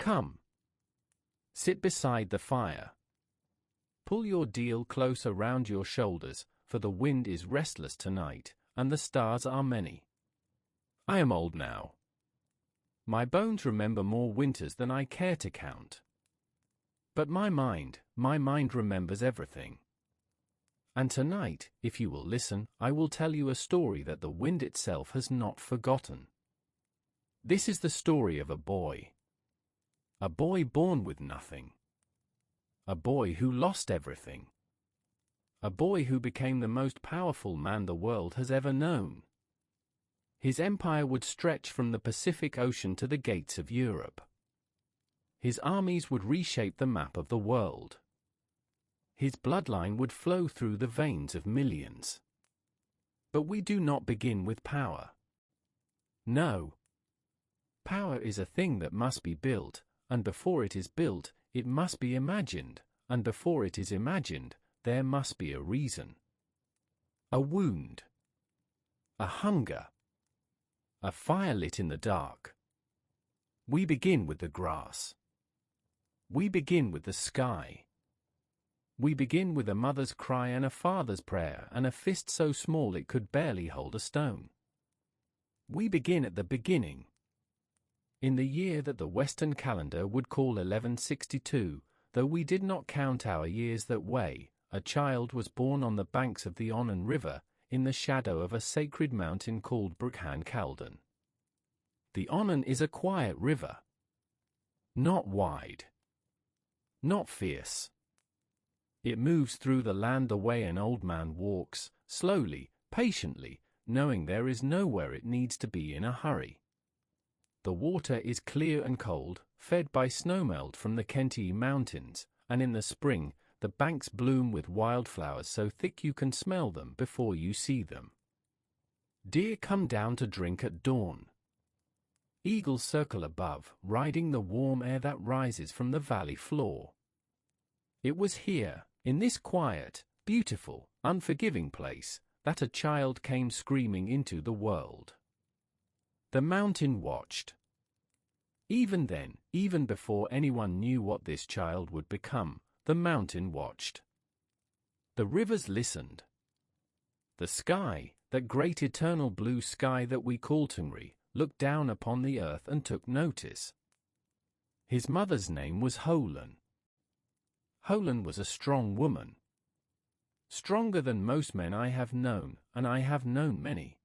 Come. Sit beside the fire. Pull your deal close around your shoulders, for the wind is restless tonight, and the stars are many. I am old now. My bones remember more winters than I care to count. But my mind remembers everything. And tonight, if you will listen, I will tell you a story that the wind itself has not forgotten. This is the story of a boy. A boy born with nothing. A boy who lost everything. A boy who became the most powerful man the world has ever known. His empire would stretch from the Pacific Ocean to the gates of Europe. His armies would reshape the map of the world. His bloodline would flow through the veins of millions. But we do not begin with power. No. Power is a thing that must be built, and before it is built, it must be imagined, and before it is imagined, there must be a reason. A wound. A hunger. A fire lit in the dark. We begin with the grass. We begin with the sky. We begin with a mother's cry and a father's prayer and a fist so small it could barely hold a stone. We begin at the beginning. In the year that the Western calendar would call 1162, though we did not count our years that way, a child was born on the banks of the Onan River, in the shadow of a sacred mountain called Burkhan Khaldan. The Onan is a quiet river. Not wide. Not fierce. It moves through the land the way an old man walks, slowly, patiently, knowing there is nowhere it needs to be in a hurry. The water is clear and cold, fed by snowmelt from the Kentii Mountains, and in the spring, the banks bloom with wildflowers so thick you can smell them before you see them. Deer come down to drink at dawn. Eagles circle above, riding the warm air that rises from the valley floor. It was here, in this quiet, beautiful, unforgiving place, that a child came screaming into the world. The mountain watched. Even then, even before anyone knew what this child would become, the mountain watched. The rivers listened. The sky, that great eternal blue sky that we call Toghrul, looked down upon the earth and took notice. His mother's name was Holan. Holan was a strong woman. Stronger than most men I have known, and I have known many.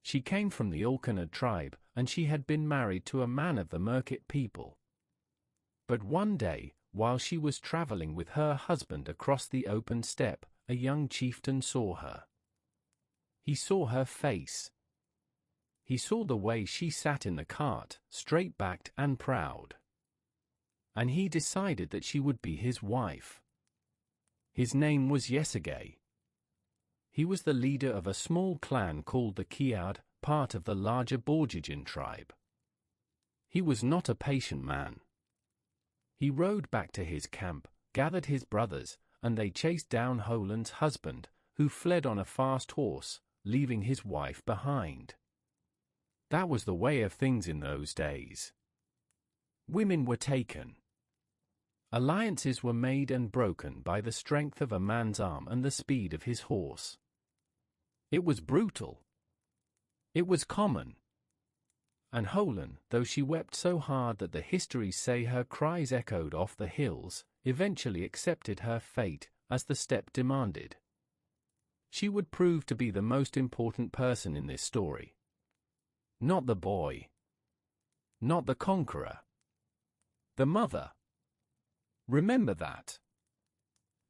She came from the Alkanad tribe, and she had been married to a man of the Merkit people. But one day, while she was traveling with her husband across the open steppe, a young chieftain saw her. He saw her face. He saw the way she sat in the cart, straight-backed and proud. And he decided that she would be his wife. His name was Yesagay. He was the leader of a small clan called the Tayichi'ud, part of the larger Boorchu tribe. He was not a patient man. He rode back to his camp, gathered his brothers, and they chased down Holan's husband, who fled on a fast horse, leaving his wife behind. That was the way of things in those days. Women were taken. Alliances were made and broken by the strength of a man's arm and the speed of his horse. It was brutal. It was common. And Holan, though she wept so hard that the histories say her cries echoed off the hills, eventually accepted her fate, as the steppe demanded. She would prove to be the most important person in this story. Not the boy. Not the conqueror. The mother. Remember that.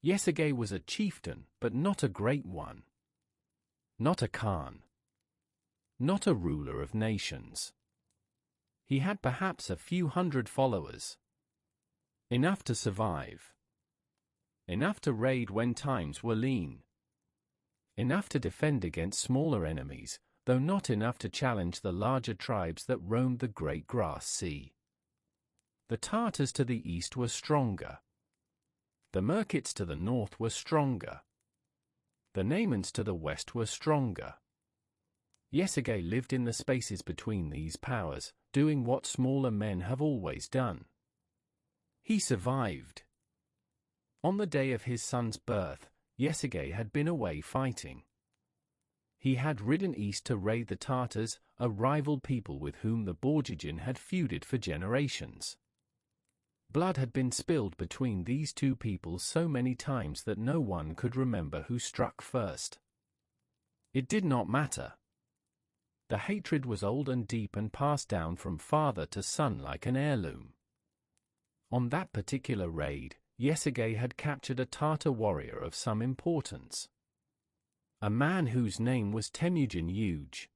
Yesagay was a chieftain, but not a great one. Not a Khan. Not a ruler of nations. He had perhaps a few hundred followers. Enough to survive. Enough to raid when times were lean. Enough to defend against smaller enemies, though not enough to challenge the larger tribes that roamed the great grass sea. The Tartars to the east were stronger. The Merkits to the north were stronger. The Naimans to the west were stronger. Yesagay lived in the spaces between these powers, doing what smaller men have always done. He survived. On the day of his son's birth, Yesigey had been away fighting. He had ridden east to raid the Tartars, a rival people with whom the Boorchu had feuded for generations. Blood had been spilled between these two peoples so many times that no one could remember who struck first. It did not matter. The hatred was old and deep and passed down from father to son like an heirloom. On that particular raid, Yesigey had captured a Tartar warrior of some importance. A man whose name was Tayichi'ud.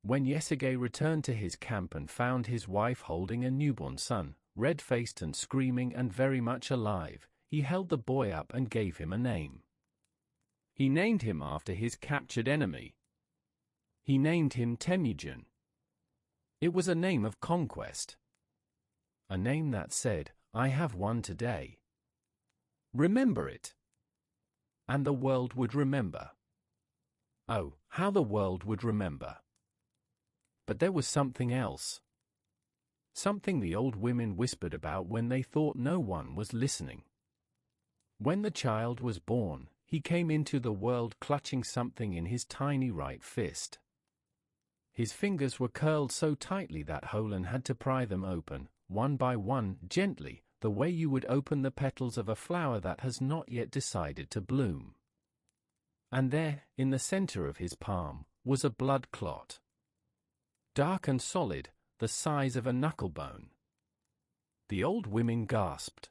When Yesigey returned to his camp and found his wife holding a newborn son, red-faced and screaming and very much alive, he held the boy up and gave him a name. He named him after his captured enemy. He named him Tayichi'ud. It was a name of conquest. A name that said, "I have won today. Remember it." And the world would remember. Oh, how the world would remember. But there was something else. Something the old women whispered about when they thought no one was listening. When the child was born, he came into the world clutching something in his tiny right fist. His fingers were curled so tightly that Holen had to pry them open, one by one, gently, the way you would open the petals of a flower that has not yet decided to bloom. And there, in the center of his palm, was a blood clot. Dark and solid, the size of a knucklebone. The old women gasped.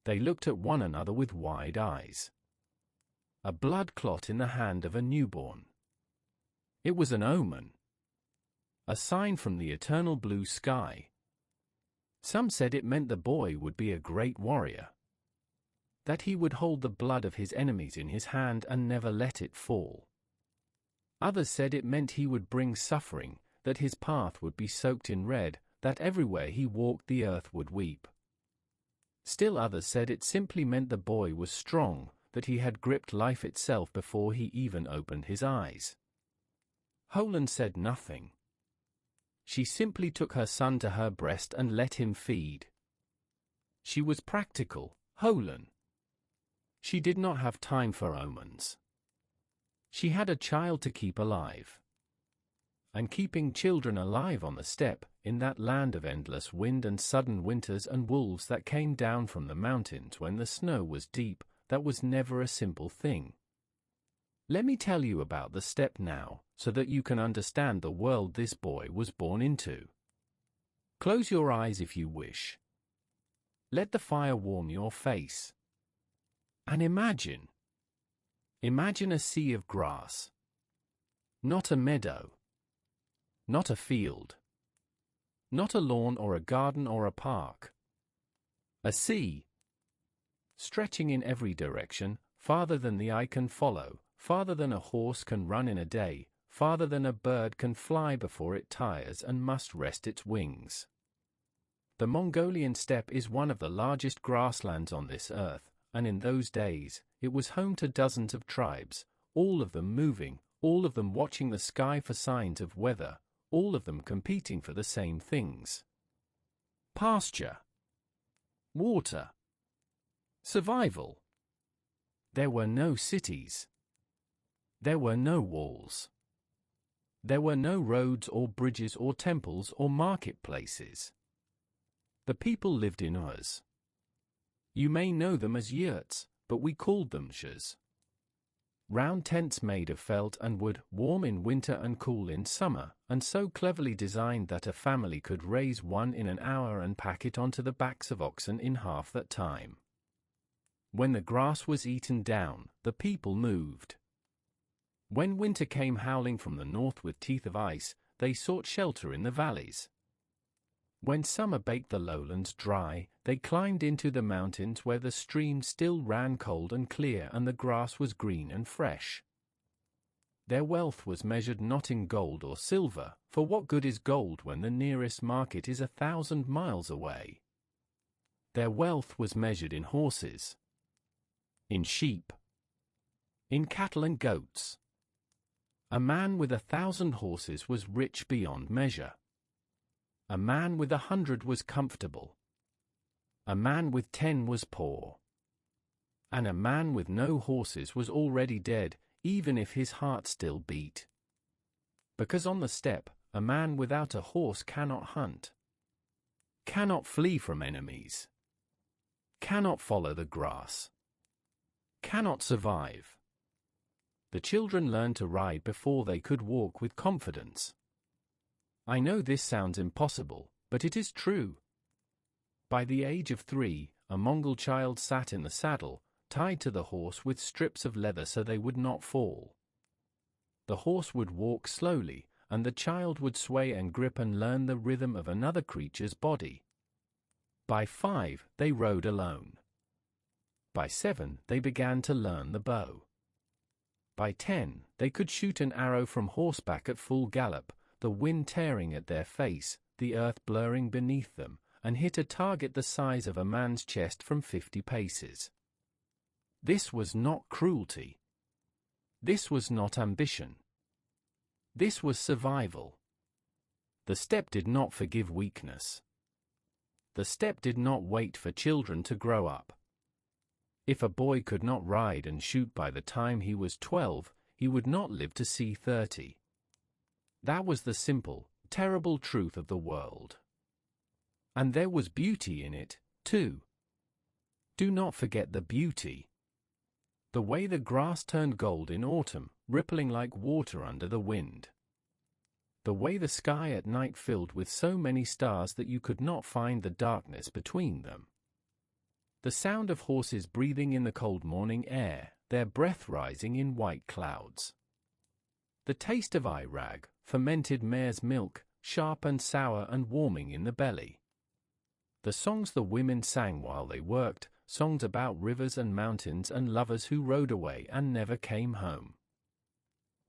They looked at one another with wide eyes. A blood clot in the hand of a newborn. It was an omen. A sign from the eternal blue sky. Some said it meant the boy would be a great warrior. That he would hold the blood of his enemies in his hand and never let it fall. Others said it meant he would bring suffering, that his path would be soaked in red, that everywhere he walked the earth would weep. Still others said it simply meant the boy was strong, that he had gripped life itself before he even opened his eyes. Holen said nothing. She simply took her son to her breast and let him feed. She was practical, Holen. She did not have time for omens. She had a child to keep alive. And keeping children alive on the steppe, in that land of endless wind and sudden winters and wolves that came down from the mountains when the snow was deep, that was never a simple thing. Let me tell you about the steppe now, so that you can understand the world this boy was born into. Close your eyes if you wish. Let the fire warm your face. And imagine a sea of grass. Not a meadow. Not a field. Not a lawn or a garden or a park. A sea. Stretching in every direction, farther than the eye can follow, farther than a horse can run in a day, farther than a bird can fly before it tires and must rest its wings. The Mongolian steppe is one of the largest grasslands on this earth, and in those days, it was home to dozens of tribes, all of them moving, all of them watching the sky for signs of weather, all of them competing for the same things. Pasture. Water. Survival. There were no cities. There were no walls. There were no roads or bridges or temples or marketplaces. The people lived in huts. You may know them as yurts, but we called them shas. Round tents made of felt and wood, warm in winter and cool in summer, and so cleverly designed that a family could raise one in an hour and pack it onto the backs of oxen in half that time. When the grass was eaten down, the people moved. When winter came howling from the north with teeth of ice, they sought shelter in the valleys. When summer baked the lowlands dry, they climbed into the mountains where the stream still ran cold and clear and the grass was green and fresh. Their wealth was measured not in gold or silver, for what good is gold when the nearest market is 1,000 miles away? Their wealth was measured in horses, in sheep, in cattle and goats. A man with 1,000 horses was rich beyond measure. A man with 100 was comfortable. A man with 10 was poor. And a man with no horses was already dead, even if his heart still beat. Because on the steppe, a man without a horse cannot hunt, cannot flee from enemies, cannot follow the grass, cannot survive. The children learned to ride before they could walk with confidence. I know this sounds impossible, but it is true. By the age of 3, a Mongol child sat in the saddle, tied to the horse with strips of leather so they would not fall. The horse would walk slowly, and the child would sway and grip and learn the rhythm of another creature's body. By 5, they rode alone. By 7, they began to learn the bow. By 10, they could shoot an arrow from horseback at full gallop, the wind tearing at their face, the earth blurring beneath them, and hit a target the size of a man's chest from 50 paces. This was not cruelty. This was not ambition. This was survival. The steppe did not forgive weakness. The steppe did not wait for children to grow up. If a boy could not ride and shoot by the time he was 12, he would not live to see 30. That was the simple, terrible truth of the world. And there was beauty in it, too. Do not forget the beauty. The way the grass turned gold in autumn, rippling like water under the wind. The way the sky at night filled with so many stars that you could not find the darkness between them. The sound of horses breathing in the cold morning air, their breath rising in white clouds. The taste of irag, fermented mare's milk, sharp and sour and warming in the belly. The songs the women sang while they worked, songs about rivers and mountains and lovers who rode away and never came home.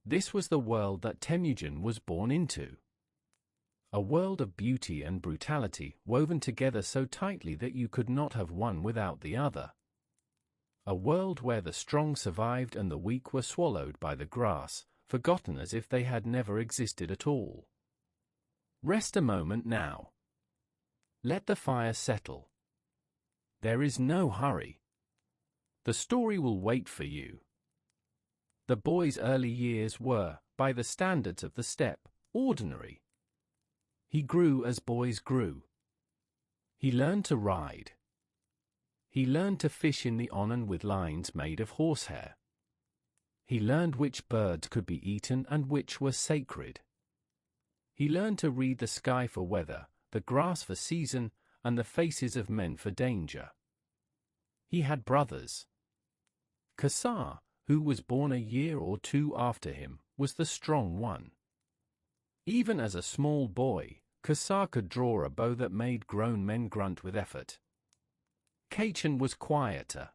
This was the world that Temujin was born into. A world of beauty and brutality, woven together so tightly that you could not have one without the other. A world where the strong survived and the weak were swallowed by the grass, forgotten as if they had never existed at all. Rest a moment now. Let the fire settle. There is no hurry. The story will wait for you. The boy's early years were, by the standards of the steppe, ordinary. He grew as boys grew. He learned to ride. He learned to fish in the Onan with lines made of horsehair. He learned which birds could be eaten and which were sacred. He learned to read the sky for weather, the grass for season, and the faces of men for danger. He had brothers. Kasar, who was born a year or 2 after him, was the strong one. Even as a small boy, Kasar could draw a bow that made grown men grunt with effort. Kachan was quieter.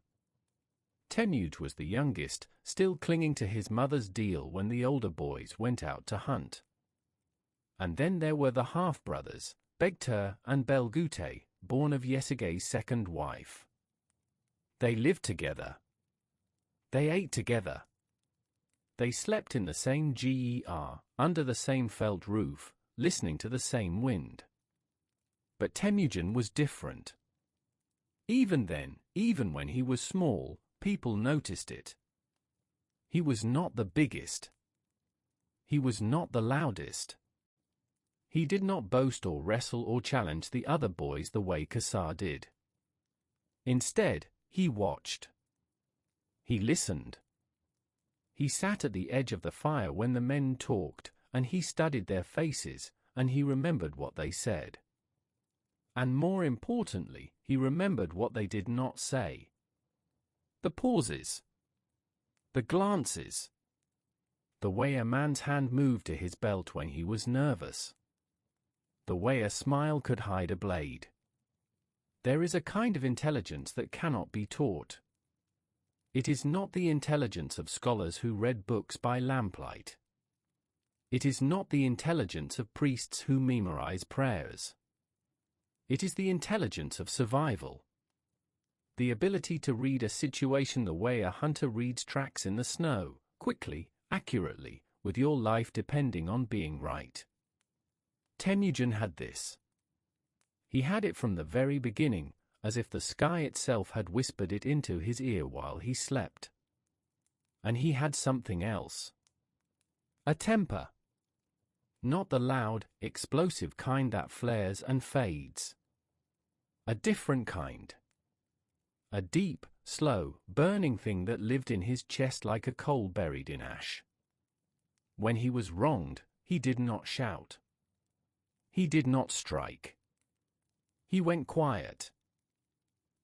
Tayichi'ud was the youngest, still clinging to his mother's deal when the older boys went out to hunt. And then there were the half-brothers, Begter and Börte, born of Yesugei's second wife. They lived together. They ate together. They slept in the same ger, under the same felt roof, listening to the same wind. But Temujin was different. Even then, even when he was small, people noticed it. He was not the biggest. He was not the loudest. He did not boast or wrestle or challenge the other boys the way Kasar did. Instead, he watched. He listened. He sat at the edge of the fire when the men talked, and he studied their faces, and he remembered what they said. And more importantly, he remembered what they did not say. The pauses. The glances. The way a man's hand moved to his belt when he was nervous. The way a smile could hide a blade. There is a kind of intelligence that cannot be taught. It is not the intelligence of scholars who read books by lamplight. It is not the intelligence of priests who memorize prayers. It is the intelligence of survival. The ability to read a situation the way a hunter reads tracks in the snow, quickly, accurately, with your life depending on being right. Temujin had this. He had it from the very beginning, as if the sky itself had whispered it into his ear while he slept. And he had something else. A temper. Not the loud, explosive kind that flares and fades. A different kind. A deep, slow, burning thing that lived in his chest like a coal buried in ash. When he was wronged, he did not shout. He did not strike. He went quiet.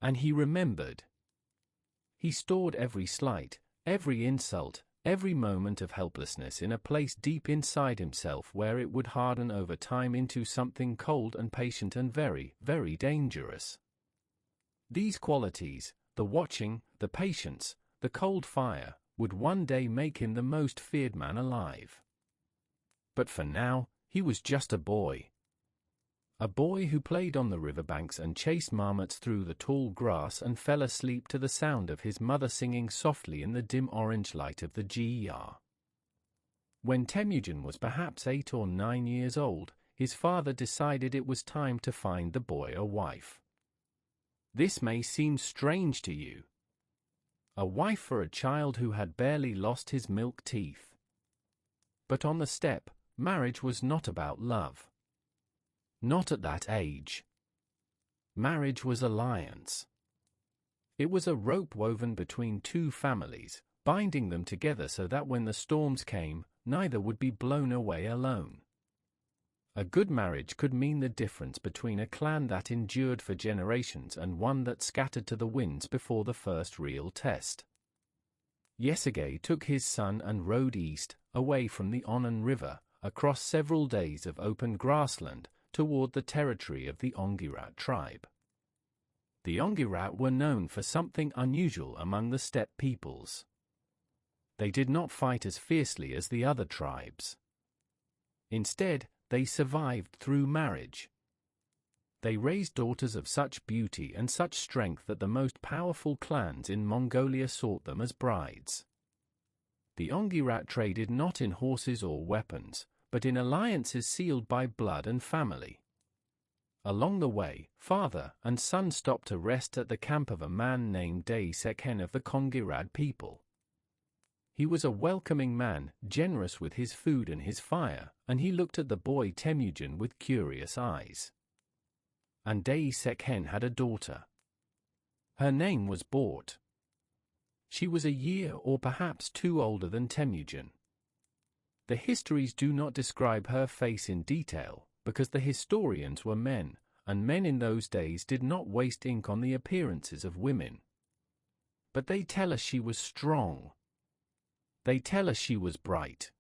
And he remembered. He stored every slight, every insult, every moment of helplessness in a place deep inside himself where it would harden over time into something cold and patient and very, very dangerous. These qualities, the watching, the patience, the cold fire, would one day make him the most feared man alive. But for now, he was just a boy. A boy who played on the riverbanks and chased marmots through the tall grass and fell asleep to the sound of his mother singing softly in the dim orange light of the GER. When Temujin was perhaps 8 or 9 years old, his father decided it was time to find the boy a wife. This may seem strange to you. A wife for a child who had barely lost his milk teeth. But on the steppe, marriage was not about love. Not at that age. Marriage was alliance. It was a rope woven between two families, binding them together so that when the storms came, neither would be blown away alone. A good marriage could mean the difference between a clan that endured for generations and one that scattered to the winds before the first real test. Yesige took his son and rode east, away from the Onan River, across several days of open grassland, toward the territory of the Ongirat tribe. The Ongirat were known for something unusual among the steppe peoples. They did not fight as fiercely as the other tribes. Instead, they survived through marriage. They raised daughters of such beauty and such strength that the most powerful clans in Mongolia sought them as brides. The Ongirat traded not in horses or weapons, but in alliances sealed by blood and family. Along the way, father and son stopped to rest at the camp of a man named Tayichi'ud of the Kongirad people. He was a welcoming man, generous with his food and his fire, and he looked at the boy Temujin with curious eyes. And Tayichi'ud had a daughter. Her name was Börte. She was a year or perhaps 2 older than Temujin. The histories do not describe her face in detail, because the historians were men, and men in those days did not waste ink on the appearances of women. But they tell us she was strong. They tell us she was bright.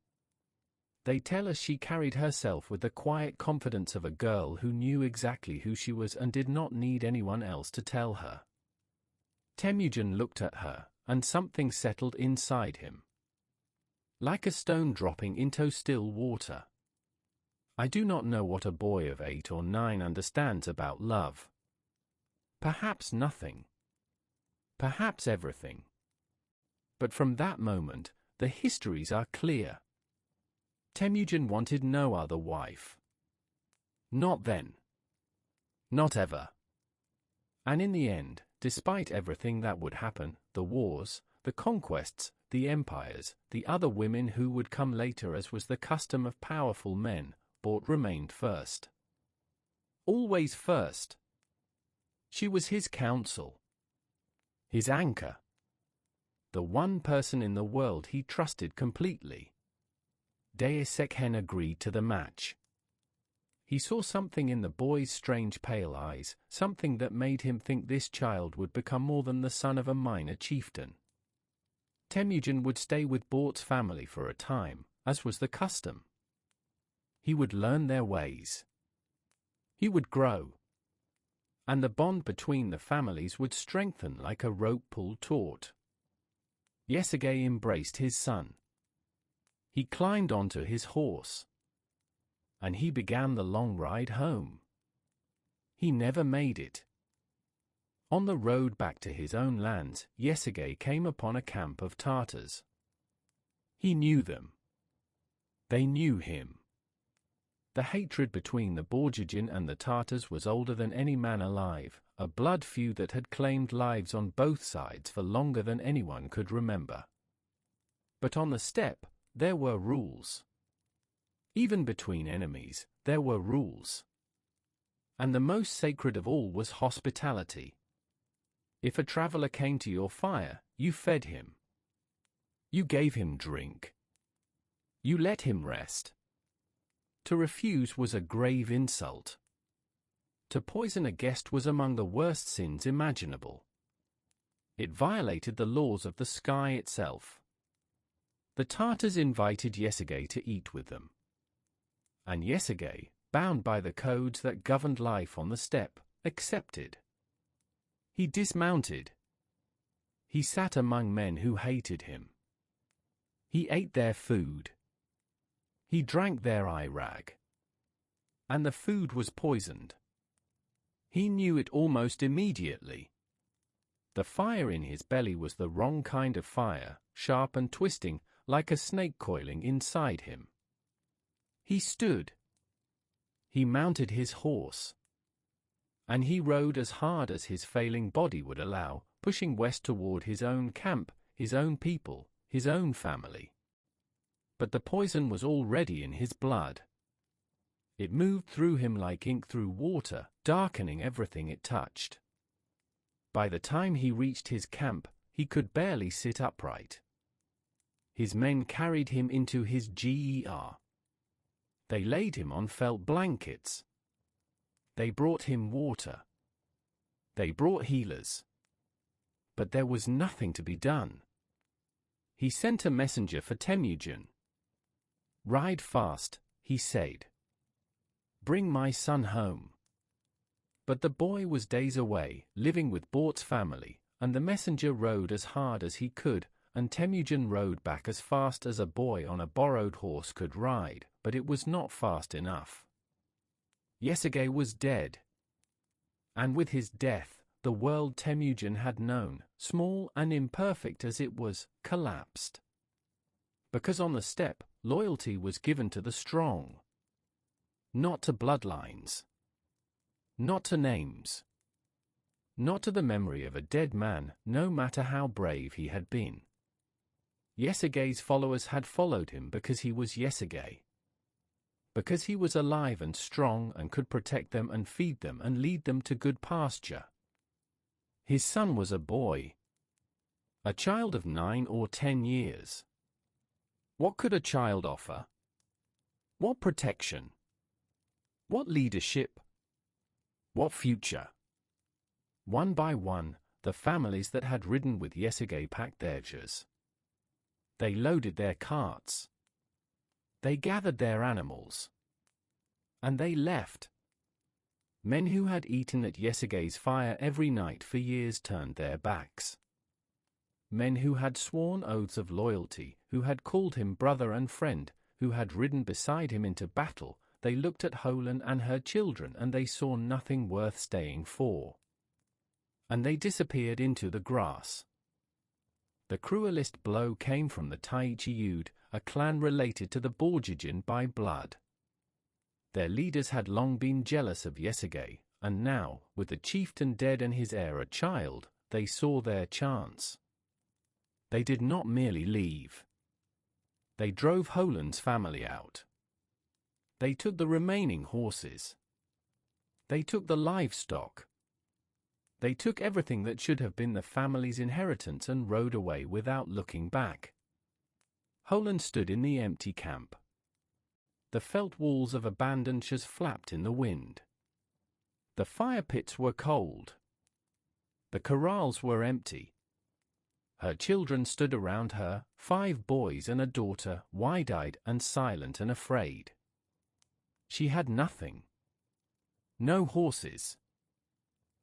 They tell us she carried herself with the quiet confidence of a girl who knew exactly who she was and did not need anyone else to tell her. Temujin looked at her, and something settled inside him. Like a stone dropping into still water. I do not know what a boy of 8 or 9 understands about love. Perhaps nothing. Perhaps everything. But from that moment, the histories are clear. Temujin wanted no other wife. Not then. Not ever. And in the end, despite everything that would happen, the wars, the conquests, the empires, the other women who would come later as was the custom of powerful men, Börte remained first. Always first. She was his counsel. His anchor. The one person in the world he trusted completely. Tayichi'ud agreed to the match. He saw something in the boy's strange pale eyes, something that made him think this child would become more than the son of a minor chieftain. Temujin would stay with Börte's family for a time, as was the custom. He would learn their ways. He would grow. And the bond between the families would strengthen like a rope pulled taut. Yesige embraced his son. He climbed onto his horse. And he began the long ride home. He never made it. On the road back to his own lands, Yesige came upon a camp of Tartars. He knew them. They knew him. The hatred between the Boorchu and the Tartars was older than any man alive, a blood feud that had claimed lives on both sides for longer than anyone could remember. But on the steppe, there were rules. Even between enemies, there were rules. And the most sacred of all was hospitality. If a traveler came to your fire, you fed him. You gave him drink. You let him rest. To refuse was a grave insult. To poison a guest was among the worst sins imaginable. It violated the laws of the sky itself. The Tartars invited Yesigay to eat with them. And Yesigay, bound by the codes that governed life on the steppe, accepted. He dismounted. He sat among men who hated him. He ate their food. He drank their irag. And the food was poisoned. He knew it almost immediately. The fire in his belly was the wrong kind of fire, sharp and twisting, like a snake coiling inside him. He stood. He mounted his horse. And he rode as hard as his failing body would allow, pushing west toward his own camp, his own people, his own family. But the poison was already in his blood. It moved through him like ink through water, darkening everything it touched. By the time he reached his camp, he could barely sit upright. His men carried him into his ger. They laid him on felt blankets. They brought him water. They brought healers. But there was nothing to be done. He sent a messenger for Tayichi'ud. "Ride fast," he said. "Bring my son home." But the boy was days away, living with Börte's family, and the messenger rode as hard as he could, and Tayichi'ud rode back as fast as a boy on a borrowed horse could ride, but it was not fast enough. Yesigay was dead. And with his death, the world Tayichi'ud had known, small and imperfect as it was, collapsed. Because on the steppe, loyalty was given to the strong. Not to bloodlines. Not to names. Not to the memory of a dead man, no matter how brave he had been. Yesigay's followers had followed him because he was Yesigay. Because he was alive and strong and could protect them and feed them and lead them to good pasture. His son was a boy. A child of 9 or 10 years. What could a child offer? What protection? What leadership? What future? One by one, the families that had ridden with Yesigay packed their jars. They loaded their carts. They gathered their animals. And they left. Men who had eaten at Yesigay's fire every night for years turned their backs. Men who had sworn oaths of loyalty, who had called him brother and friend, who had ridden beside him into battle, they looked at Holen and her children and they saw nothing worth staying for. And they disappeared into the grass. The cruelest blow came from the Tayichi'ud, a clan related to the Boorchu by blood. Their leaders had long been jealous of Yesigay, and now, with the chieftain dead and his heir a child, they saw their chance. They did not merely leave. They drove Holen's family out. They took the remaining horses. They took the livestock. They took everything that should have been the family's inheritance and rode away without looking back. Holen stood in the empty camp. The felt walls of abandoned sheds flapped in the wind. The fire pits were cold. The corrals were empty. Her children stood around her, 5 boys and a daughter, wide-eyed and silent and afraid. She had nothing. No horses.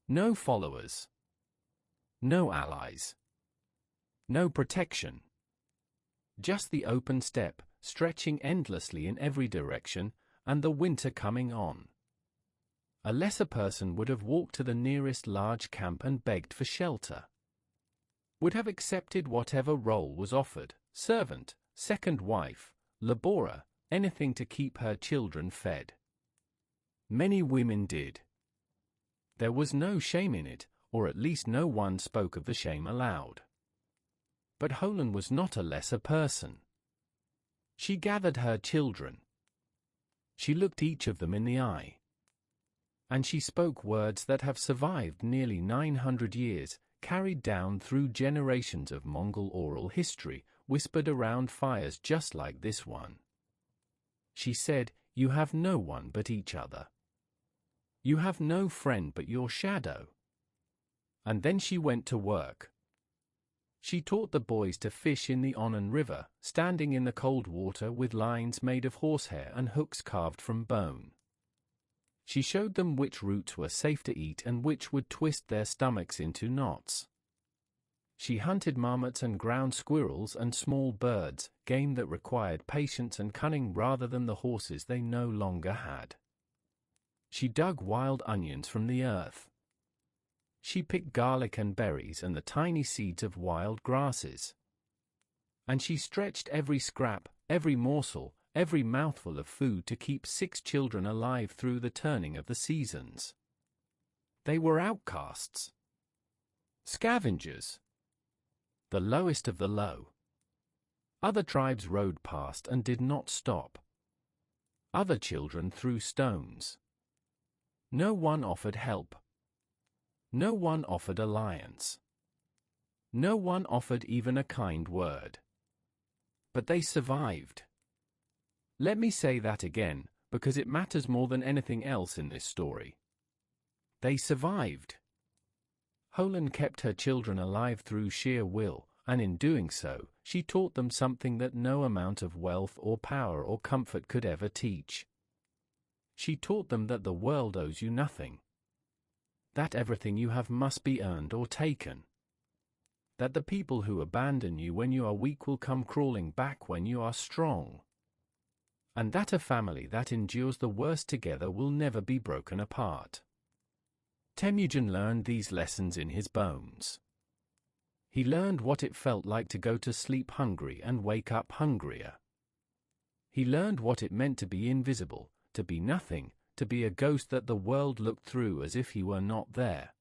No followers. No allies. No protection. Just the open steppe, stretching endlessly in every direction, and the winter coming on. A lesser person would have walked to the nearest large camp and begged for shelter. Would have accepted whatever role was offered, servant, second wife, laborer, anything to keep her children fed. Many women did. There was no shame in it, or at least no one spoke of the shame aloud. But Holen was not a lesser person. She gathered her children. She looked each of them in the eye. And she spoke words that have survived nearly 900 years, carried down through generations of Mongol oral history, whispered around fires just like this one. She said, "You have no one but each other. You have no friend but your shadow." And then she went to work. She taught the boys to fish in the Onon River, standing in the cold water with lines made of horsehair and hooks carved from bone. She showed them which roots were safe to eat and which would twist their stomachs into knots. She hunted marmots and ground squirrels and small birds, game that required patience and cunning rather than the horses they no longer had. She dug wild onions from the earth. She picked garlic and berries and the tiny seeds of wild grasses. And she stretched every scrap, every morsel, every mouthful of food to keep 6 children alive through the turning of the seasons. They were outcasts. Scavengers. The lowest of the low. Other tribes rode past and did not stop. Other children threw stones. No one offered help. No one offered alliance. No one offered even a kind word. But they survived. Let me say that again, because it matters more than anything else in this story. They survived. Holen kept her children alive through sheer will, and in doing so, she taught them something that no amount of wealth or power or comfort could ever teach. She taught them that the world owes you nothing. That everything you have must be earned or taken. That the people who abandon you when you are weak will come crawling back when you are strong. And that a family that endures the worst together will never be broken apart. Temujin learned these lessons in his bones. He learned what it felt like to go to sleep hungry and wake up hungrier. He learned what it meant to be invisible, to be nothing, to be a ghost that the world looked through as if he were not there.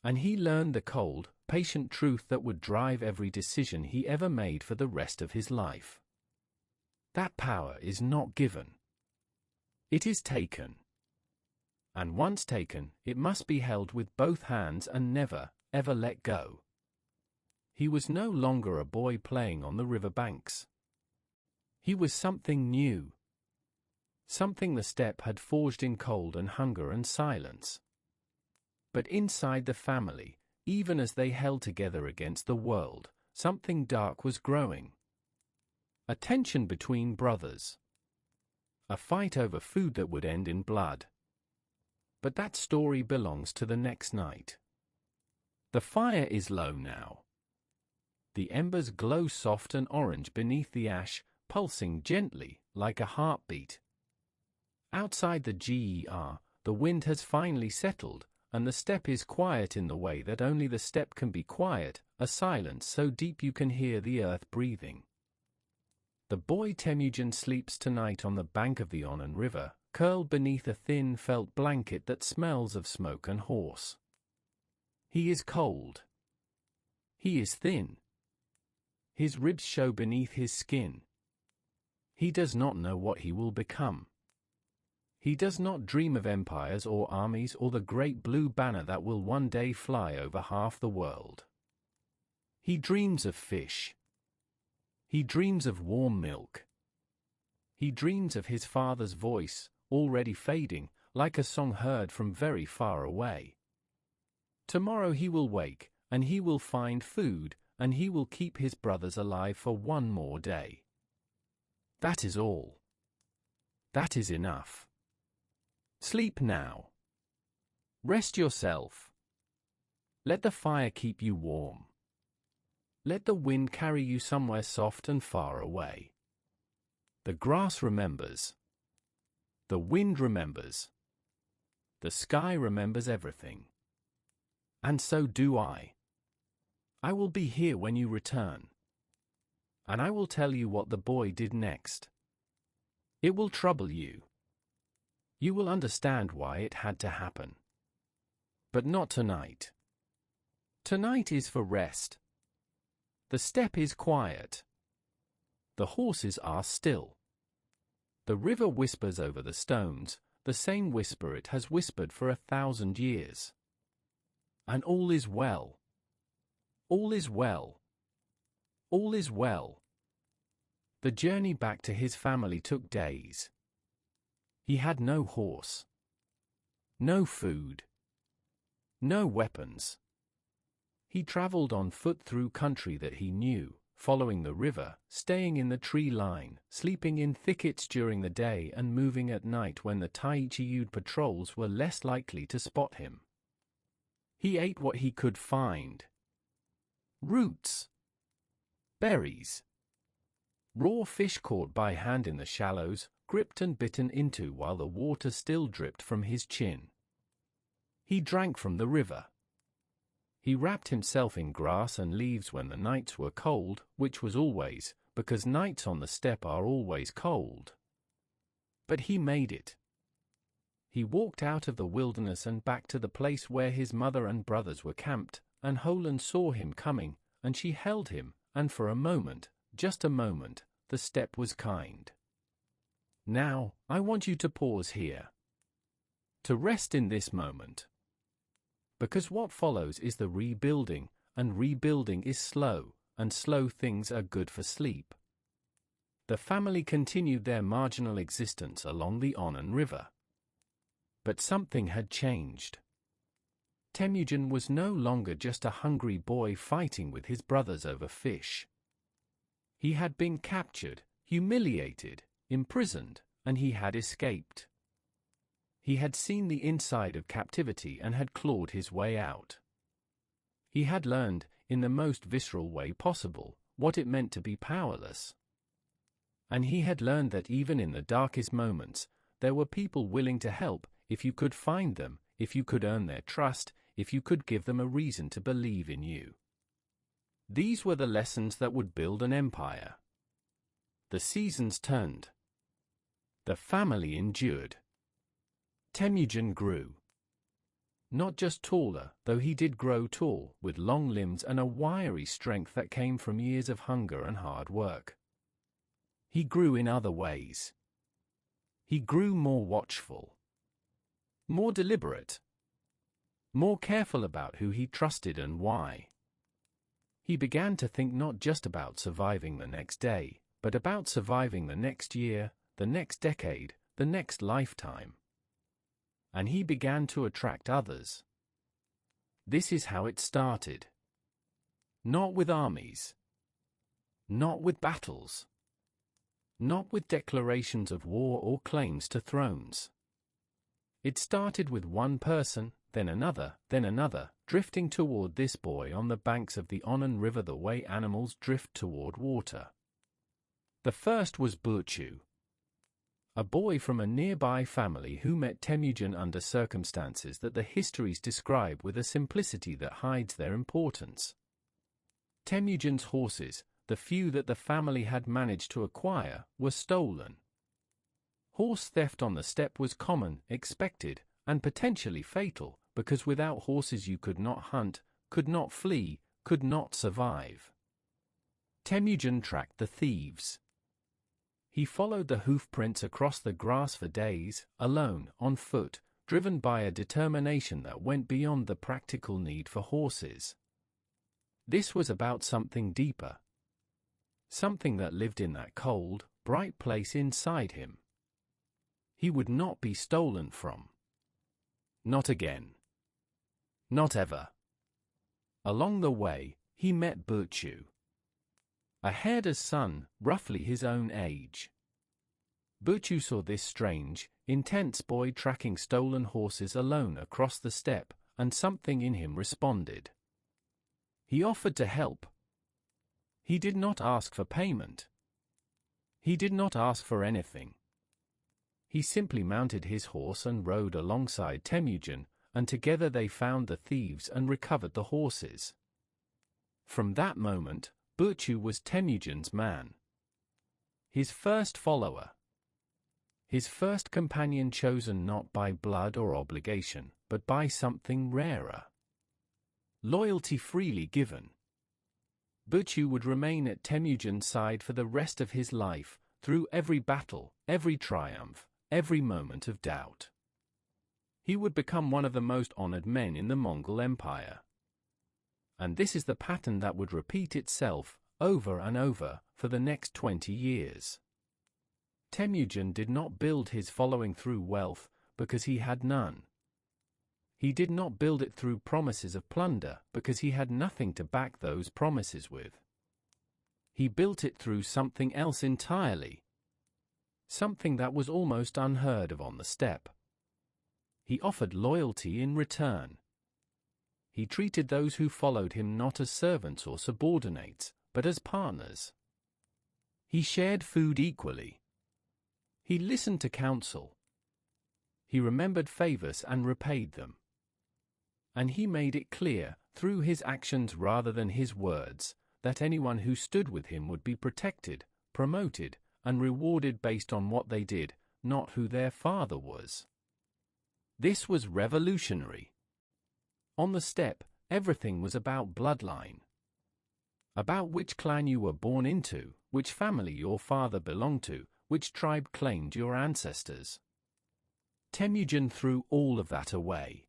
And he learned the cold, patient truth that would drive every decision he ever made for the rest of his life. That power is not given. It is taken. And once taken, it must be held with both hands and never, ever let go. He was no longer a boy playing on the river banks. He was something new. Something the steppe had forged in cold and hunger and silence. But inside the family, even as they held together against the world, something dark was growing. A tension between brothers. A fight over food that would end in blood. But that story belongs to the next night. The fire is low now. The embers glow soft and orange beneath the ash, pulsing gently, like a heartbeat. Outside the GER, the wind has finally settled, and the steppe is quiet in the way that only the steppe can be quiet, a silence so deep you can hear the earth breathing. The boy Temujin sleeps tonight on the bank of the Onon River, curled beneath a thin felt blanket that smells of smoke and horse. He is cold. He is thin. His ribs show beneath his skin. He does not know what he will become. He does not dream of empires or armies or the great blue banner that will one day fly over half the world. He dreams of fish. He dreams of warm milk. He dreams of his father's voice, already fading, like a song heard from very far away. Tomorrow he will wake, and he will find food, and he will keep his brothers alive for one more day. That is all. That is enough. Sleep now. Rest yourself. Let the fire keep you warm. Let the wind carry you somewhere soft and far away. The grass remembers. The wind remembers. The sky remembers everything. And so do I. I will be here when you return. And I will tell you what the boy did next. It will trouble you. You will understand why it had to happen. But not tonight. Tonight is for rest. The steppe is quiet. The horses are still. The river whispers over the stones, the same whisper it has whispered for 1,000 years. And all is well. All is well. All is well. The journey back to his family took days. He had no horse. No food. No weapons. He traveled on foot through country that he knew, following the river, staying in the tree line, sleeping in thickets during the day and moving at night when the Tayichi'ud patrols were less likely to spot him. He ate what he could find. Roots. Berries. Raw fish caught by hand in the shallows, gripped and bitten into while the water still dripped from his chin. He drank from the river. He wrapped himself in grass and leaves when the nights were cold, which was always, because nights on the steppe are always cold. But he made it. He walked out of the wilderness and back to the place where his mother and brothers were camped, and Holland saw him coming, and she held him, and for a moment, just a moment, the steppe was kind. Now, I want you to pause here. To rest in this moment. Because what follows is the rebuilding, and rebuilding is slow, and slow things are good for sleep. The family continued their marginal existence along the Onan River. But something had changed. Temujin was no longer just a hungry boy fighting with his brothers over fish. He had been captured, humiliated, imprisoned, and he had escaped. He had seen the inside of captivity and had clawed his way out. He had learned, in the most visceral way possible, what it meant to be powerless. And he had learned that even in the darkest moments, there were people willing to help, if you could find them, if you could earn their trust, if you could give them a reason to believe in you. These were the lessons that would build an empire. The seasons turned. The family endured. Temujin grew. Not just taller, though he did grow tall, with long limbs and a wiry strength that came from years of hunger and hard work. He grew in other ways. He grew more watchful. More deliberate. More careful about who he trusted and why. He began to think not just about surviving the next day, but about surviving the next year, the next decade, the next lifetime. And he began to attract others. This is how it started. Not with armies. Not with battles. Not with declarations of war or claims to thrones. It started with one person, then another, drifting toward this boy on the banks of the Onan River the way animals drift toward water. The first was Boorchu, a boy from a nearby family who met Temujin under circumstances that the histories describe with a simplicity that hides their importance. Temujin's horses, the few that the family had managed to acquire, were stolen. Horse theft on the steppe was common, expected, and potentially fatal, because without horses you could not hunt, could not flee, could not survive. Temujin tracked the thieves. He followed the hoof prints across the grass for days, alone, on foot, driven by a determination that went beyond the practical need for horses. This was about something deeper. Something that lived in that cold, bright place inside him. He would not be stolen from. Not again. Not ever. Along the way, he met Boorchu, a herder's son, roughly his own age. Boorchu saw this strange, intense boy tracking stolen horses alone across the steppe, and something in him responded. He offered to help. He did not ask for payment. He did not ask for anything. He simply mounted his horse and rode alongside Temujin, and together they found the thieves and recovered the horses. From that moment, Boorchu was Temujin's man. His first follower. His first companion chosen not by blood or obligation, but by something rarer. Loyalty freely given. Boorchu would remain at Temujin's side for the rest of his life, through every battle, every triumph, every moment of doubt. He would become one of the most honored men in the Mongol Empire. And this is the pattern that would repeat itself, over and over, for the next 20 years. Temujin did not build his following through wealth, because he had none. He did not build it through promises of plunder, because he had nothing to back those promises with. He built it through something else entirely. Something that was almost unheard of on the steppe. He offered loyalty in return. He treated those who followed him not as servants or subordinates, but as partners. He shared food equally. He listened to counsel. He remembered favors and repaid them. And he made it clear, through his actions rather than his words, that anyone who stood with him would be protected, promoted, and rewarded based on what they did, not who their father was. This was revolutionary. On the steppe, everything was about bloodline. About which clan you were born into, which family your father belonged to, which tribe claimed your ancestors. Temujin threw all of that away.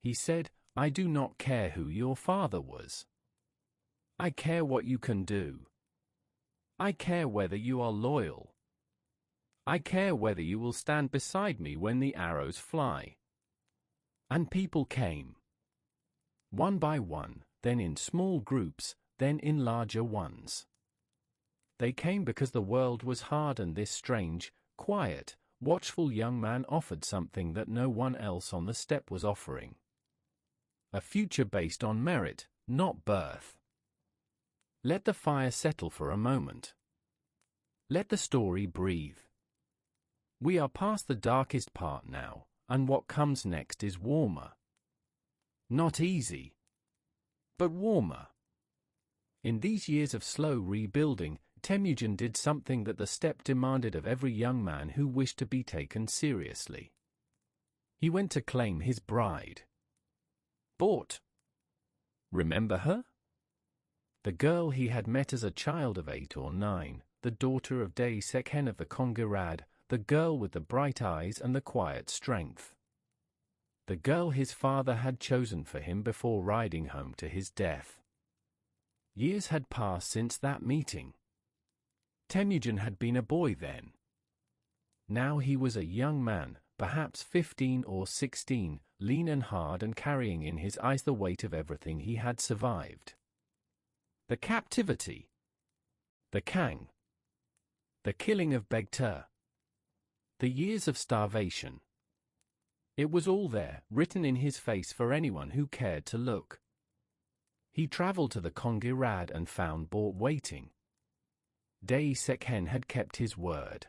He said, I do not care who your father was. I care what you can do. I care whether you are loyal. I care whether you will stand beside me when the arrows fly. And people came. One by one, then in small groups, then in larger ones. They came because the world was hard and this strange, quiet, watchful young man offered something that no one else on the steppe was offering. A future based on merit, not birth. Let the fire settle for a moment. Let the story breathe. We are past the darkest part now, and what comes next is warmer. Not easy, but warmer. In these years of slow rebuilding, Temujin did something that the steppe demanded of every young man who wished to be taken seriously. He went to claim his bride. Börte. Remember her? The girl he had met as a child of 8 or 9, the daughter of Tayichi'ud of the cangue, the girl with the bright eyes and the quiet strength. The girl his father had chosen for him before riding home to his death. Years had passed since that meeting. Temujin had been a boy then. Now he was a young man, perhaps 15 or 16, lean and hard and carrying in his eyes the weight of everything he had survived. The captivity. The cangue. The killing of Begter. The years of starvation. It was all there, written in his face for anyone who cared to look. He traveled to the cangue and found Börte waiting. Tayichi'ud had kept his word.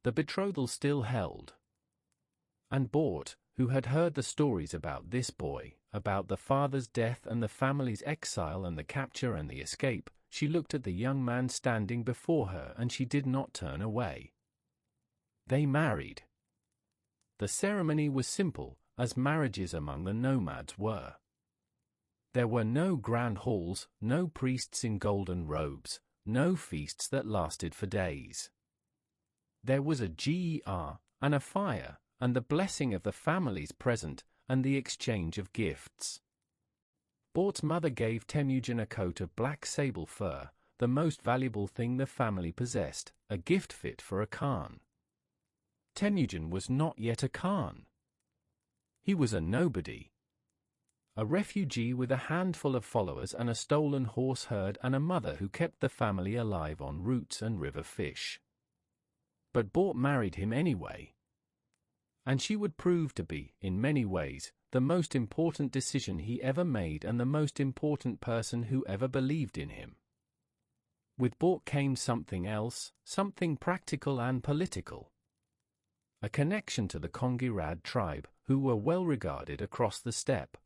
The betrothal still held. And Börte, who had heard the stories about this boy, about the father's death and the family's exile and the capture and the escape, she looked at the young man standing before her and she did not turn away. They married. The ceremony was simple, as marriages among the nomads were. There were no grand halls, no priests in golden robes, no feasts that lasted for days. There was a ger and a fire, and the blessing of the families present, and the exchange of gifts. Börte's mother gave Temujin a coat of black sable fur, the most valuable thing the family possessed, a gift fit for a khan. Temujin was not yet a khan. He was a nobody. A refugee with a handful of followers and a stolen horse herd and a mother who kept the family alive on roots and river fish. But Börte married him anyway. And she would prove to be, in many ways, the most important decision he ever made and the most important person who ever believed in him. With Börte came something else, something practical and political. A connection to the cangue tribe, who were well regarded across the steppe.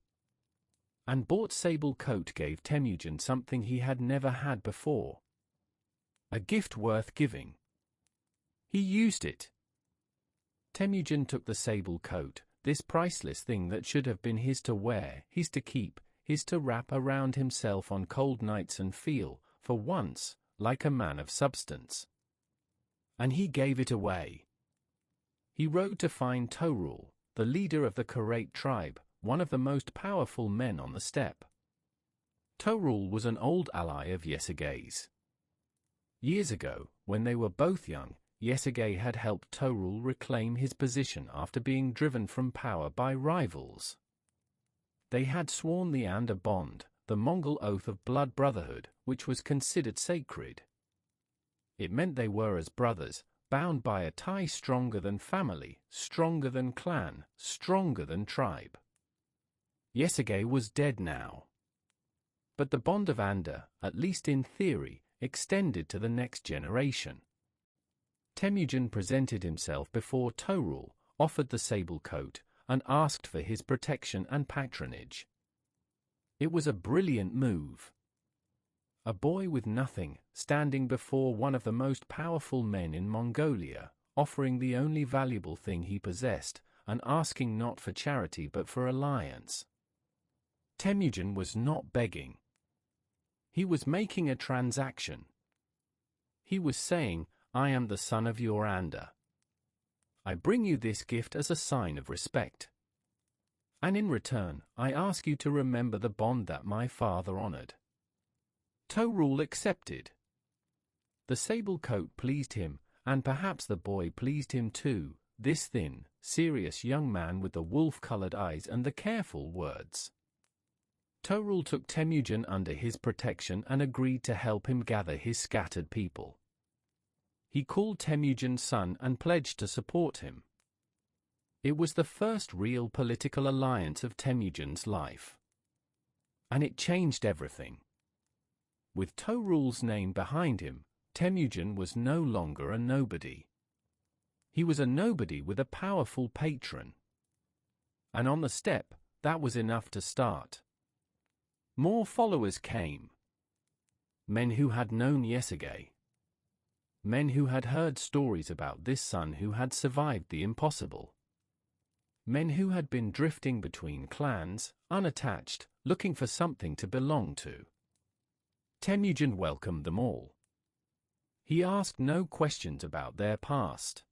And Börte's sable coat gave Temujin something he had never had before. A gift worth giving. He used it. Temujin took the sable coat, this priceless thing that should have been his to wear, his to keep, his to wrap around himself on cold nights and feel, for once, like a man of substance. And he gave it away. He rode to find Toghrul, the leader of the Quraysh tribe, one of the most powerful men on the steppe. Toghrul was an old ally of Yesagei's. Years ago, when they were both young, Yesagei had helped Toghrul reclaim his position after being driven from power by rivals. They had sworn the Anda bond, the Mongol oath of blood brotherhood, which was considered sacred. It meant they were as brothers, bound by a tie stronger than family, stronger than clan, stronger than tribe. Yesagei was dead now. But the bond of Anda, at least in theory, extended to the next generation. Temujin presented himself before Toghrul, offered the sable coat, and asked for his protection and patronage. It was a brilliant move. A boy with nothing, standing before one of the most powerful men in Mongolia, offering the only valuable thing he possessed, and asking not for charity but for alliance. Temujin was not begging. He was making a transaction. He was saying, I am the son of your Anda. I bring you this gift as a sign of respect. And in return, I ask you to remember the bond that my father honored. Toghrul accepted. The sable coat pleased him, and perhaps the boy pleased him too, this thin, serious young man with the wolf-colored eyes and the careful words. Toghrul took Temujin under his protection and agreed to help him gather his scattered people. He called Temujin son and pledged to support him. It was the first real political alliance of Temujin's life. And it changed everything. With Toghrul's name behind him, Temujin was no longer a nobody. He was a nobody with a powerful patron. And on the steppe, that was enough to start. More followers came. Men who had known Yesagei. Men who had heard stories about this son who had survived the impossible. Men who had been drifting between clans, unattached, looking for something to belong to. Temujin welcomed them all. He asked no questions about their past.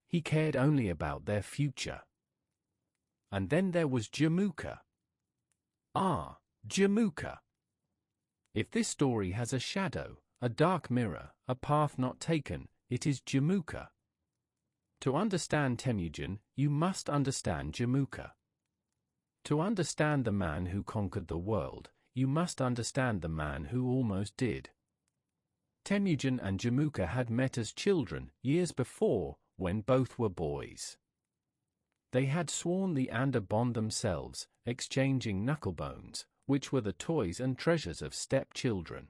He cared only about their future. And then there was Jamukha. Ah, Jamukha. If this story has a shadow, a dark mirror, a path not taken, it is Jamukha. To understand Temujin, you must understand Jamukha. To understand the man who conquered the world, you must understand the man who almost did. Temujin and Jamukha had met as children, years before, when both were boys. They had sworn the Anda bond themselves, exchanging knucklebones, which were the toys and treasures of steppe children.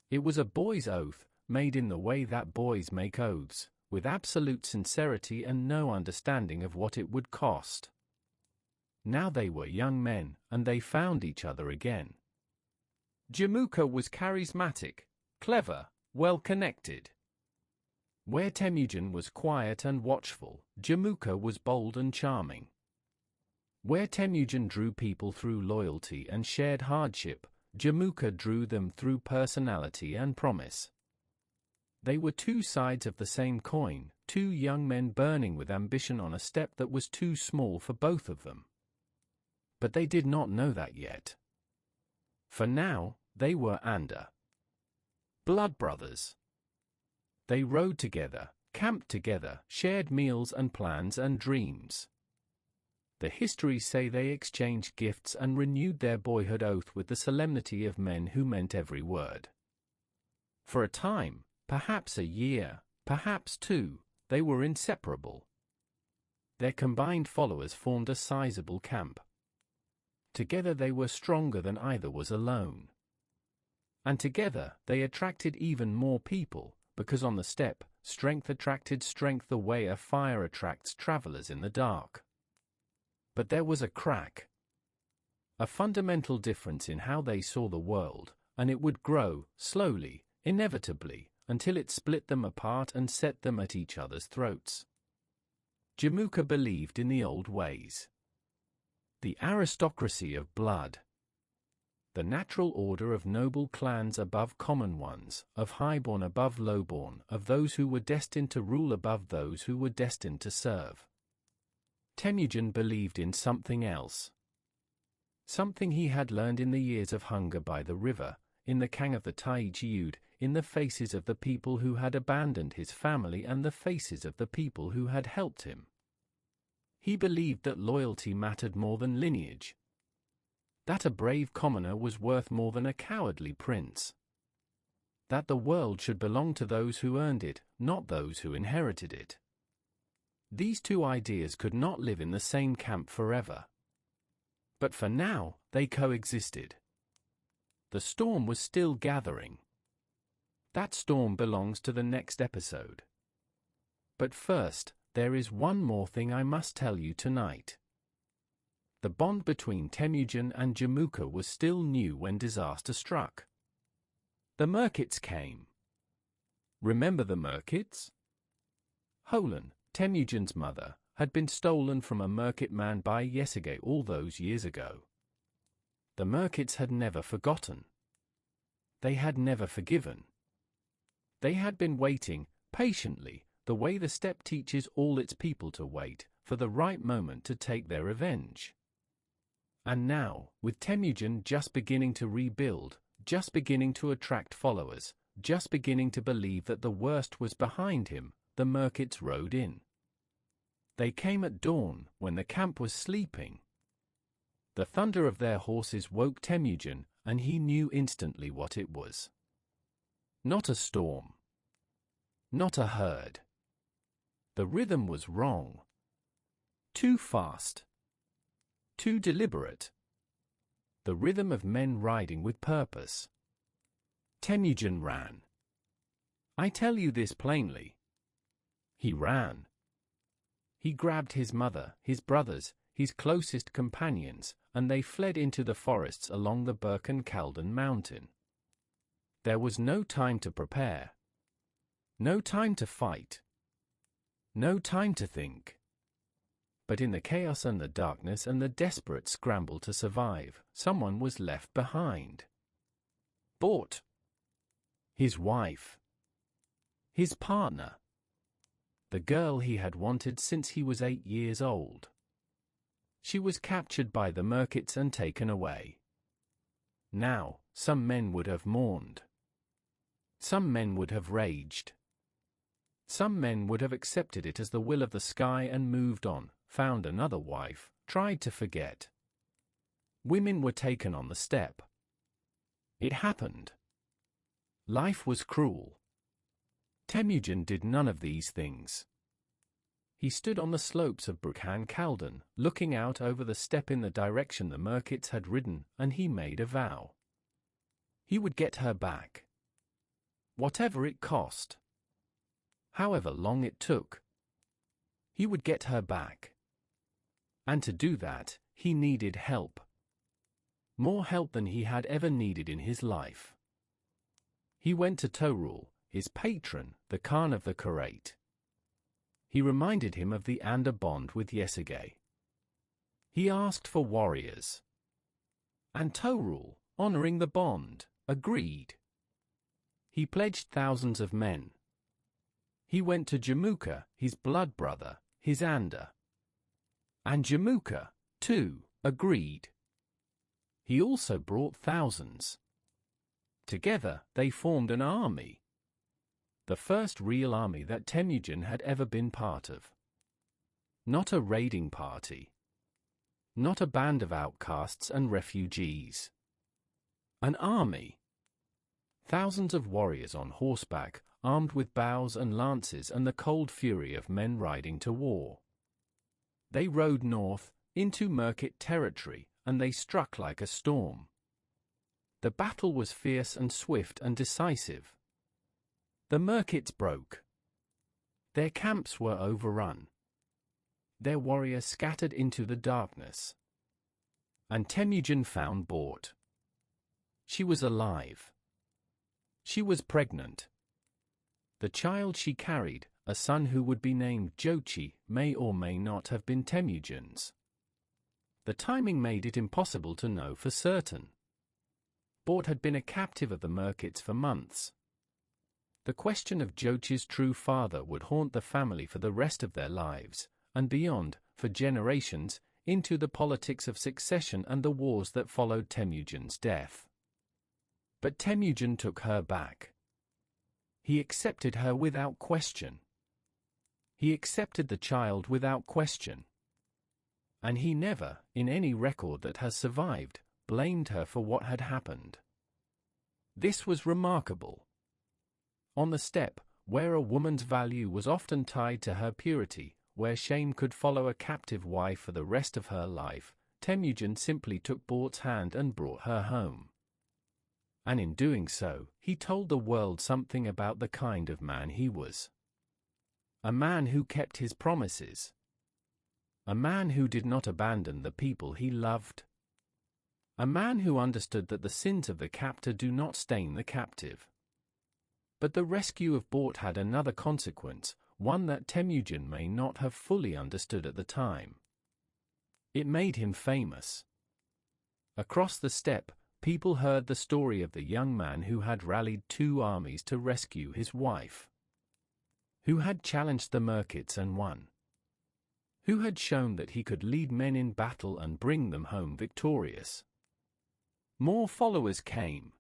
It was a boy's oath, made in the way that boys make oaths, with absolute sincerity and no understanding of what it would cost. Now they were young men, and they found each other again. Jamukha was charismatic, clever, well-connected. Where Temujin was quiet and watchful, Jamukha was bold and charming. Where Temujin drew people through loyalty and shared hardship, Jamukha drew them through personality and promise. They were two sides of the same coin, two young men burning with ambition on a steppe that was too small for both of them. But they did not know that yet. For now, they were Anda. Blood brothers. They rode together, camped together, shared meals and plans and dreams. The histories say they exchanged gifts and renewed their boyhood oath with the solemnity of men who meant every word. For a time, perhaps a year, perhaps two, they were inseparable. Their combined followers formed a sizable camp. Together they were stronger than either was alone. And together they attracted even more people, because on the steppe, strength attracted strength the way a fire attracts travelers in the dark. But there was a crack. A fundamental difference in how they saw the world, and it would grow, slowly, inevitably, until it split them apart and set them at each other's throats. Jamukha believed in the old ways. The aristocracy of blood. The natural order of noble clans above common ones, of highborn above lowborn, of those who were destined to rule above those who were destined to serve. Temujin believed in something else. Something he had learned in the years of hunger by the river, in the cangue of the Tayichi'ud, in the faces of the people who had abandoned his family and the faces of the people who had helped him. He believed that loyalty mattered more than lineage. That a brave commoner was worth more than a cowardly prince. That the world should belong to those who earned it, not those who inherited it. These two ideas could not live in the same camp forever. But for now, they coexisted. The storm was still gathering. That storm belongs to the next episode. But first, there is one more thing I must tell you tonight. The bond between Temujin and Jamukha was still new when disaster struck. The Merkits came. Remember the Merkits? Holan, Temujin's mother, had been stolen from a Merkit man by Yesige all those years ago. The Merkits had never forgotten. They had never forgiven. They had been waiting, patiently, the way the steppe teaches all its people to wait, for the right moment to take their revenge. And now, with Temujin just beginning to rebuild, just beginning to attract followers, just beginning to believe that the worst was behind him, the Merkits rode in. They came at dawn, when the camp was sleeping. The thunder of their horses woke Temujin, and he knew instantly what it was. Not a storm. Not a herd. The rhythm was wrong. Too fast. Too deliberate. The rhythm of men riding with purpose. Temujin ran. I tell you this plainly. He ran. He grabbed his mother, his brothers, his closest companions, and they fled into the forests along the Börte mountain. There was no time to prepare. No time to fight. No time to think. But in the chaos and the darkness and the desperate scramble to survive, someone was left behind. Börte. His wife. His partner. The girl he had wanted since he was 8 years old. She was captured by the Merkits and taken away. Now, some men would have mourned. Some men would have raged. Some men would have accepted it as the will of the sky and moved on, found another wife, tried to forget. Women were taken on the steppe. It happened. Life was cruel. Temujin did none of these things. He stood on the slopes of Boorchu, looking out over the steppe in the direction the Merkits had ridden, and he made a vow. He would get her back. Whatever it cost. However long it took. He would get her back. And to do that, he needed help. More help than he had ever needed in his life. He went to Toghrul, his patron, the Khan of the Kharat. He reminded him of the Anda bond with Yesige. He asked for warriors. And Toghrul, honoring the bond, agreed. He pledged thousands of men. He went to Jamukha, his blood brother, his Anda. And Jamukha, too, agreed. He also brought thousands. Together, they formed an army. The first real army that Temujin had ever been part of. Not a raiding party. Not a band of outcasts and refugees. An army. Thousands of warriors on horseback, armed with bows and lances and the cold fury of men riding to war. They rode north, into Merkit territory, and they struck like a storm. The battle was fierce and swift and decisive. The Merkits broke. Their camps were overrun. Their warriors scattered into the darkness. And Temujin found Börte. She was alive. She was pregnant. The child she carried, a son who would be named Jochi, may or may not have been Temujin's. The timing made it impossible to know for certain. Börte had been a captive of the Merkits for months. The question of Jochi's true father would haunt the family for the rest of their lives, and beyond, for generations, into the politics of succession and the wars that followed Temujin's death. But Temujin took her back. He accepted her without question. He accepted the child without question. And he never, in any record that has survived, blamed her for what had happened. This was remarkable. On the steppe, where a woman's value was often tied to her purity, where shame could follow a captive wife for the rest of her life, Temujin simply took Börte's hand and brought her home. And in doing so, he told the world something about the kind of man he was. A man who kept his promises. A man who did not abandon the people he loved. A man who understood that the sins of the captor do not stain the captive. But the rescue of Börte had another consequence, one that Temujin may not have fully understood at the time. It made him famous. Across the steppe, people heard the story of the young man who had rallied 2 armies to rescue his wife. Who had challenged the Merkits and won. Who had shown that he could lead men in battle and bring them home victorious. More followers came.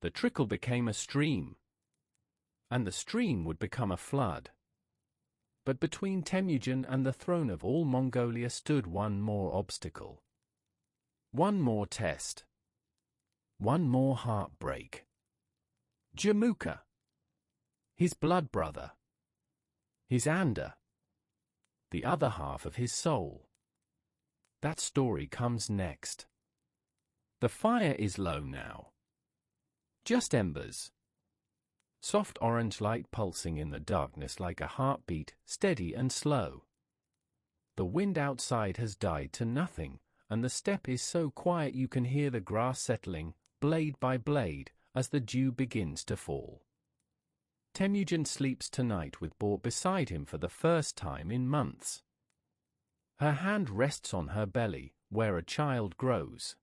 The trickle became a stream. And the stream would become a flood. But between Temujin and the throne of all Mongolia stood one more obstacle. One more test. One more heartbreak. Jamukha. His blood brother. His Anda. The other half of his soul. That story comes next. The fire is low now. Just embers. Soft orange light pulsing in the darkness like a heartbeat, steady and slow. The wind outside has died to nothing, and the steppe is so quiet you can hear the grass settling, blade by blade, as the dew begins to fall. Temujin sleeps tonight with Börte beside him for the first time in months. Her hand rests on her belly, where a child grows.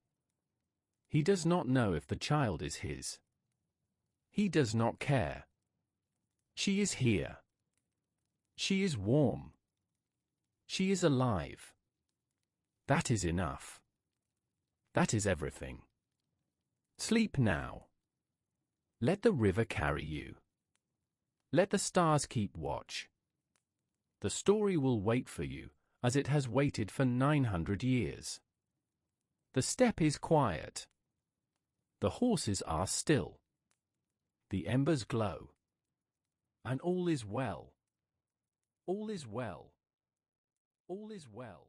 He does not know if the child is his. He does not care. She is here. She is warm. She is alive. That is enough. That is everything. Sleep now. Let the river carry you. Let the stars keep watch. The story will wait for you, as it has waited for 900 years. The steppe is quiet. The horses are still. The embers glow. And all is well. All is well. All is well.